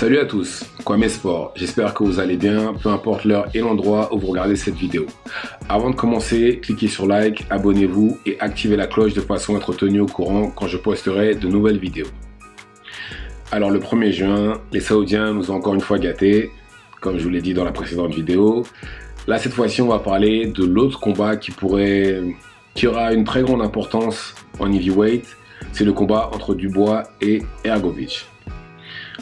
Salut à tous, Kwame Sport, j'espère que vous allez bien, peu importe l'heure et l'endroit où vous regardez cette vidéo. Avant de commencer, cliquez sur like, abonnez-vous et activez la cloche de façon à être tenu au courant quand je posterai de nouvelles vidéos. Alors le 1er juin, les Saoudiens nous ont encore une fois gâtés, comme je vous l'ai dit dans la précédente vidéo. Là cette fois-ci on va parler de l'autre combat qui aura une très grande importance en heavyweight, c'est le combat entre Dubois et Hrgović.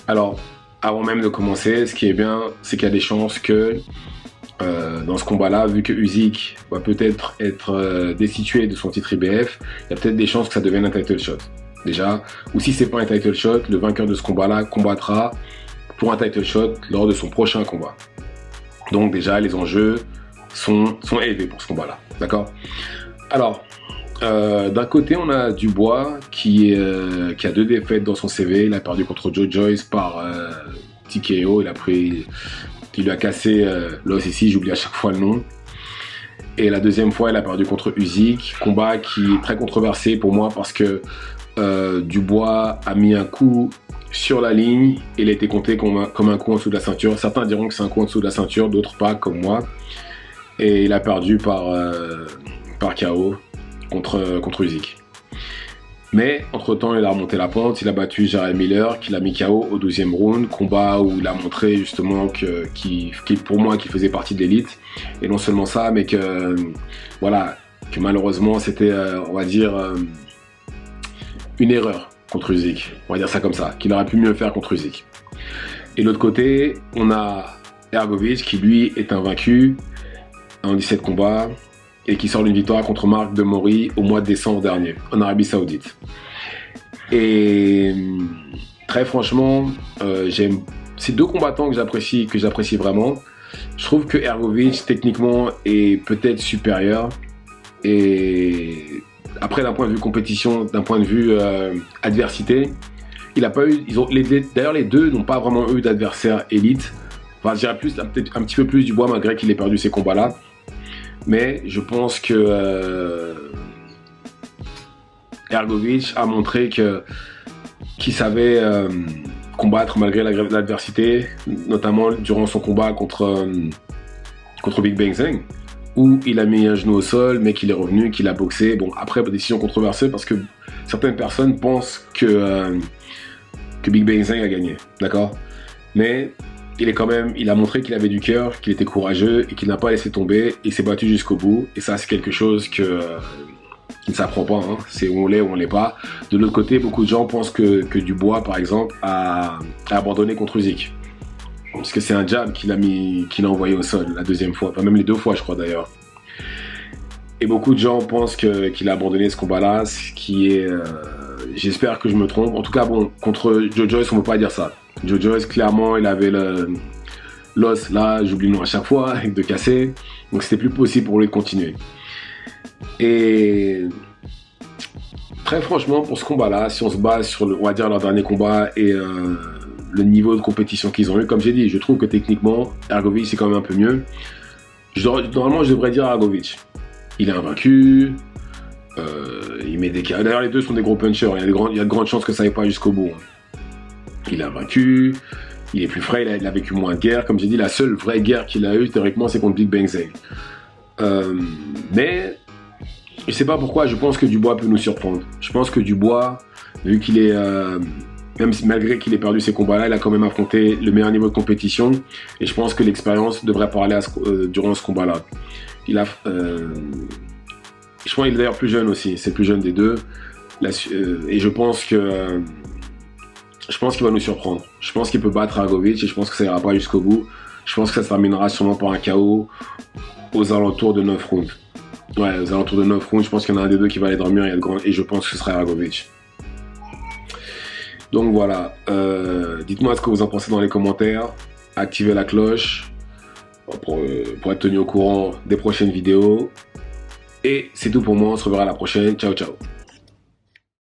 Alors, avant même de commencer, ce qui est bien, c'est qu'il y a des chances que dans ce combat-là, vu que Usyk va peut-être être destitué de son titre IBF, il y a peut-être des chances que ça devienne un title shot. Déjà, ou si c'est pas un title shot, le vainqueur de ce combat-là combattra pour un title shot lors de son prochain combat. Donc déjà, les enjeux sont élevés pour ce combat-là, d'accord? Alors, d'un côté, on a Dubois qui a 2 défaites dans son CV. Il a perdu contre Joe Joyce par TKO. Il lui a cassé l'os ici, j'oublie à chaque fois le nom. Et la deuxième fois, il a perdu contre Usyk. Combat qui est très controversé pour moi parce que Dubois a mis un coup sur la ligne et il a été compté comme un coup en dessous de la ceinture. Certains diront que c'est un coup en dessous de la ceinture, d'autres pas, comme moi. Et il a perdu par KO. Contre Usyk. Mais entre-temps, il a remonté la pente, il a battu Jarrell Miller, qui l'a mis KO au 12e round, combat où il a montré justement pour moi, qu'il faisait partie de l'élite. Et non seulement ça, mais que malheureusement, c'était, on va dire, une erreur contre Usyk. On va dire ça comme ça, qu'il aurait pu mieux faire contre Usyk. Et de l'autre côté, on a Hrgović, qui lui est invaincu en 17 combats, et qui sort d'une victoire contre Mark de Mori au mois de décembre dernier, en Arabie Saoudite. Et très franchement, c'est 2 combattants que j'apprécie vraiment. Je trouve que Hrgović, techniquement, est peut-être supérieur. Et après, d'un point de vue compétition, d'un point de vue adversité, il n'a pas eu... D'ailleurs, les deux n'ont pas vraiment eu d'adversaire élite. Enfin, je dirais peut-être un petit peu plus Dubois, malgré qu'il ait perdu ces combats-là. Mais je pense que Hrgović a montré qu'il savait combattre malgré l'adversité, notamment durant son combat contre Big Bang Zeng, où il a mis un genou au sol, mais qu'il est revenu, qu'il a boxé. Bon, après, décision controversée parce que certaines personnes pensent que Big Bang Zeng a gagné, d'accord? Mais il a montré qu'il avait du cœur, qu'il était courageux et qu'il n'a pas laissé tomber et s'est battu jusqu'au bout. Et ça, c'est quelque chose qui ne s'apprend pas, hein. C'est où on l'est ou on l'est pas. De l'autre côté, beaucoup de gens pensent que Dubois, par exemple, a abandonné contre Usyk. Parce que c'est un jab qu'il a envoyé au sol la deuxième fois, enfin même les 2 fois, je crois d'ailleurs. Et beaucoup de gens pensent qu'il a abandonné ce combat-là, ce qui est... j'espère que je me trompe. En tout cas, bon, contre Joe Joyce, on ne peut pas dire ça. Joe Joyce, clairement, il avait l'os, là, j'oublie le nom à chaque fois, de casser. Donc, c'était plus possible pour lui de continuer. Et très franchement, pour ce combat-là, si on se base sur, on va dire, leur dernier combat et le niveau de compétition qu'ils ont eu, comme j'ai dit, je trouve que techniquement, Hrgović, c'est quand même un peu mieux. Normalement, je devrais dire Hrgović. Il est invaincu. Il met des KO. D'ailleurs, les deux sont des gros punchers. Il y a de grandes chances que ça n'aille pas jusqu'au bout. Il a vaincu, il est plus frais, il a vécu moins de guerre. Comme j'ai dit, la seule vraie guerre qu'il a eue, théoriquement, c'est contre Big Bang Zeng. Mais je sais pas pourquoi, je pense que Dubois peut nous surprendre. Je pense que Dubois, vu qu'il est... même malgré qu'il ait perdu ces combats-là, il a quand même affronté le meilleur niveau de compétition. Et je pense que l'expérience devrait parler durant ce combat-là. Je pense qu'il est d'ailleurs plus jeune aussi, c'est le plus jeune des deux. Et je pense qu'il va nous surprendre. Je pense qu'il peut battre Hrgović et je pense que ça ira pas jusqu'au bout. Je pense que ça se terminera sûrement par un KO aux alentours de 9 rounds. Ouais, aux alentours de 9 rounds, je pense qu'il y en a un des deux qui va aller dormir et je pense que ce sera Hrgović. Donc voilà, dites-moi ce que vous en pensez dans les commentaires. Activez la cloche pour être tenu au courant des prochaines vidéos. Et c'est tout pour moi, on se reverra à la prochaine. Ciao, ciao.